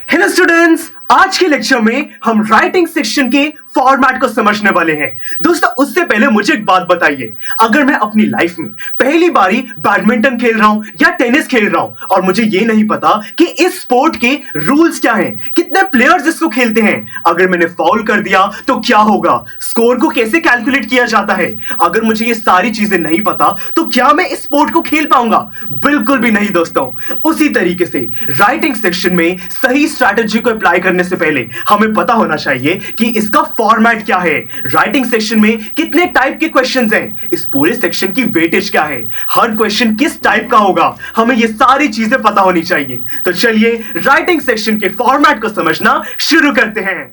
Hello students, आज के lecture में हम राइटिंग सेक्शन के फॉर्मेट को समझने वाले हैं। दोस्तों, उससे पहले मुझे एक बात बताइए, अगर मैं अपनी लाइफ में पहली बारी बैडमिंटन खेल रहा हूं या टेनिस खेल रहा हूं और मुझे ये नहीं पता कि इस स्पोर्ट के रूल्स क्या हैं, कितने प्लेयर्स इसको खेलते हैं, अगर मैंने फाउल कर दिया तो क्या होगा, स्कोर को कैसे कैलकुलेट किया जाता है, अगर मुझे ये सारी चीजें नहीं पता तो क्या मैं इस स्पोर्ट को खेल पाऊंगा? बिल्कुल भी नहीं दोस्तों। उसी तरीके से राइटिंग सेक्शन में सही स्ट्रैटेजी को अप्लाई करने से पहले हमें पता होना चाहिए कि इसका फॉर्मेट क्या है, राइटिंग सेक्शन में कितने टाइप के क्वेश्चंस हैं, इस पूरे सेक्शन की वेटेज क्या है, हर क्वेश्चन किस टाइप का होगा, हमें ये सारी चीजें पता होनी चाहिए। तो चलिए राइटिंग सेक्शन के फॉर्मेट को समझना शुरू करते हैं।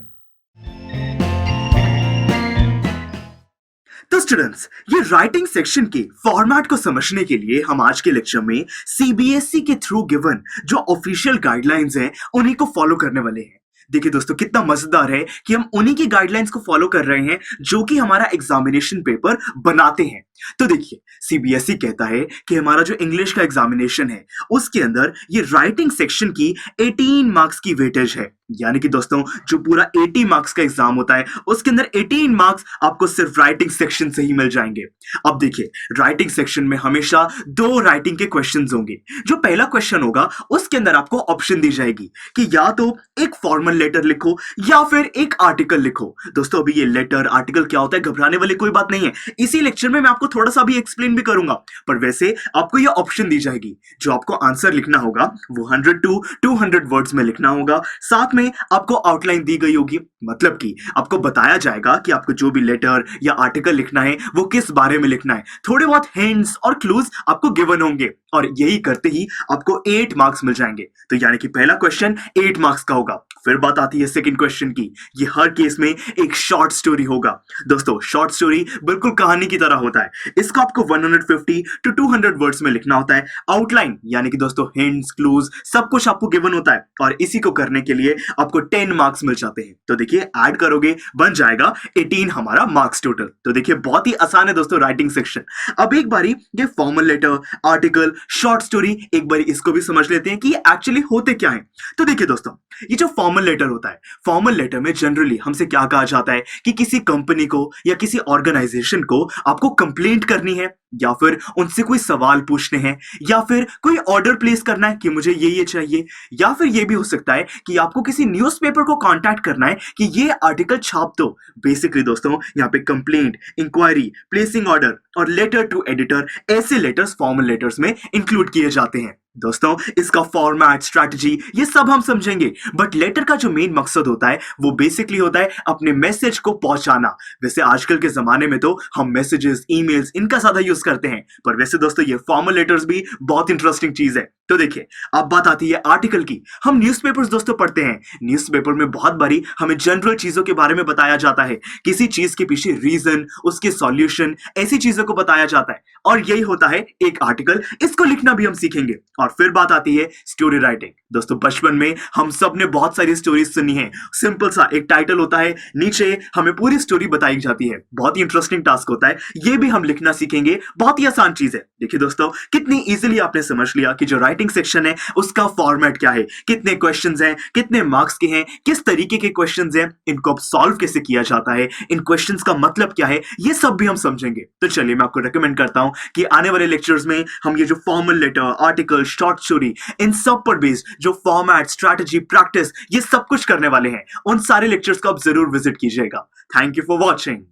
तो स्टूडेंट्स, ये राइटिंग सेक्शन के फॉर्मेट को समझने के लिए हम आज के लेक्चर में सीबीएसई के थ्रू गिवन जो ऑफिशियल गाइडलाइंस हैं उन्हीं को फॉलो करने वाले हैं। देखिए दोस्तों, कितना मजेदार है कि हम उन्हीं की गाइडलाइंस को फॉलो कर रहे हैं जो कि हमारा एग्जामिनेशन पेपर बनाते हैं। तो देखिए, सीबीएसई कहता है कि हमारा जो इंग्लिश का एग्जामिनेशन है उसके अंदर ये राइटिंग सेक्शन की 18 मार्क्स की वेटेज है। यानी कि दोस्तों, जो पूरा 80 मार्क्स का एग्जाम होता है उसके अंदर 18 मार्क्स आपको सिर्फ राइटिंग सेक्शन से ही मिल जाएंगे। अब देखिए, राइटिंग सेक्शन में हमेशा दो राइटिंग के क्वेश्चंस होंगे। जो पहला क्वेश्चन होगा उसके अंदर आपको ऑप्शन दी जाएगी कि या तो एक फॉर्मल लेटर लिखो या फिर एक आर्टिकल लिखो। दोस्तों, अभी ये लेटर आर्टिकल क्या होता है, घबराने वाली कोई बात नहीं है। इसी लेक्चर में मैं आपको थोड़ा सा भी एक्सप्लेन भी करूंगा, पर वैसे आपको ये ऑप्शन दी जाएगी। जो आपको आंसर लिखना होगा वो 100 to 200 वर्ड्स में लिखना होगा। साथ में आपको आउटलाइन दी गई होगी, मतलब कि आपको बताया जाएगा कि आपको जो भी लेटर या आर्टिकल लिखना है वो किस बारे में लिखना है। थोड़े बहुत हिंट्स और क्लूज आपको गिवन होंगे और यही करते ही आपको 8 मार्क्स मिल जाएंगे। तो यानी कि पहला क्वेश्चन 8 मार्क्स का होगा। फिर बात आती है सेकंड क्वेश्चन की। ये हर केस में एक शॉर्ट स्टोरी होगा। दोस्तों, शॉर्ट स्टोरी बिल्कुल कहानी की तरह होता है। इसको आपको 150 to 200 वर्ड्स में लिखना होता है। आउटलाइन यानी कि दोस्तों हिंट्स, क्लूज सब कुछ आपको गिवन होता है और इसी को करने के लिए आपको 10 मार्क्स मिल जाते हैं। तो देखिए, ऐड करोगे बन जाएगा 18 हमारा मार्क्स टोटल। तो देखिए, बहुत ही आसान है दोस्तों राइटिंग सेक्शन। अब एक बारी ये formal letter, article, short story, एक बारी इसको भी समझ लेते हैं कि ये एक्चुअली होते क्या है। तो देखिए दोस्तों, ये जो फॉर्मल लेटर होता है, फॉर्मल लेटर में जनरली हमसे क्या कहा जाता है कि किसी कंपनी को या किसी ऑर्गेनाइजेशन को आपको कंप्लेंट करनी है या फिर उनसे कोई सवाल पूछने हैं या फिर कोई ऑर्डर प्लेस करना है कि मुझे ये चाहिए, या फिर ये भी हो सकता है कि आपको किसी न्यूज़पेपर को कांटेक्ट करना है कि ये आर्टिकल छाप दो। बेसिकली दोस्तों, यहाँ पे कंप्लेंट, इंक्वायरी, प्लेसिंग ऑर्डर और लेटर टू एडिटर, ऐसे लेटर्स फॉर्मल लेटर्स में इंक्लूड किए जाते हैं। दोस्तों, इसका फॉर्मेट, स्ट्रैटेजी ये सब हम समझेंगे, बट लेटर का जो मेन मकसद होता है वो बेसिकली होता है अपने मैसेज को पहुंचाना। वैसे आजकल के जमाने में तो हम मैसेजेस, ईमेल्स इनका ज्यादा यूज करते हैं, पर वैसे दोस्तों ये फॉर्मल लेटर्स भी बहुत इंटरेस्टिंग चीज है। तो देखिए, अब बात आती है आर्टिकल की। हम न्यूज़पेपर्स दोस्तों पढ़ते हैं। न्यूज़पेपर में बहुत बारी हमें जनरल चीजों के बारे में बताया जाता है, किसी चीज के पीछे रीजन, उसके सॉल्यूशन, ऐसी चीजों को बताया जाता है और यही होता है एक आर्टिकल। इसको लिखना भी हम सीखेंगे। और फिर बात आती है स्टोरी राइटिंग। दोस्तों, बचपन में हम सब ने बहुत सारी स्टोरीज सुनी है। सिंपल सा एक टाइटल होता है, नीचे हमें पूरी स्टोरी बताई जाती है। बहुत ही इंटरेस्टिंग टास्क होता है, ये भी हम लिखना सीखेंगे। बहुत ही आसान चीज है। देखिए दोस्तों, कितनी इजीली आपने समझ लिया कि जो राइटिंग सेक्शन है उसका फॉर्मेट क्या है, कितने क्वेश्चंस हैं, कितने मार्क्स के हैं, किस तरीके के क्वेश्चंस हैं, इनको अब सॉल्व कैसे किया जाता है, इन क्वेश्चंस का मतलब क्या है, ये सब भी हम समझेंगे। तो चलिए, मैं आपको रेकमेंड करता हूं कि आने वाले लेक्चर्स में हम ये जो formal letter, article, short story, इन सब पर बेस्ड जो फॉर्मेट, स्ट्रैटेजी, प्रैक्टिस ये सब कुछ करने वाले हैं, उन सारे लेक्चर्स को आप जरूर विजिट कीजिएगा। Thank you for watching.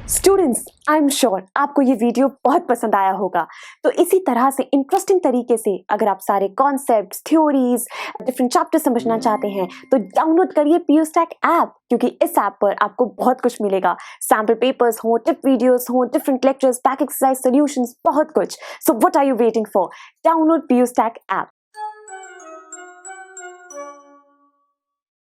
Students, I am sure आपको ये वीडियो बहुत पसंद आया होगा। तो इसी तरह से इंटरेस्टिंग तरीके से अगर आप सारे कॉन्सेप्ट्स, थ्योरीज, डिफरेंट चैप्टर समझना चाहते हैं तो डाउनलोड करिए पीयूस्टैक ऐप, क्योंकि इस ऐप पर आपको बहुत कुछ मिलेगा। सैम्पल पेपर्स हो, टिप वीडियोस हो, different lectures, back exercise, solutions, बहुत कुछ। So what are you waiting for? Download PuStack app.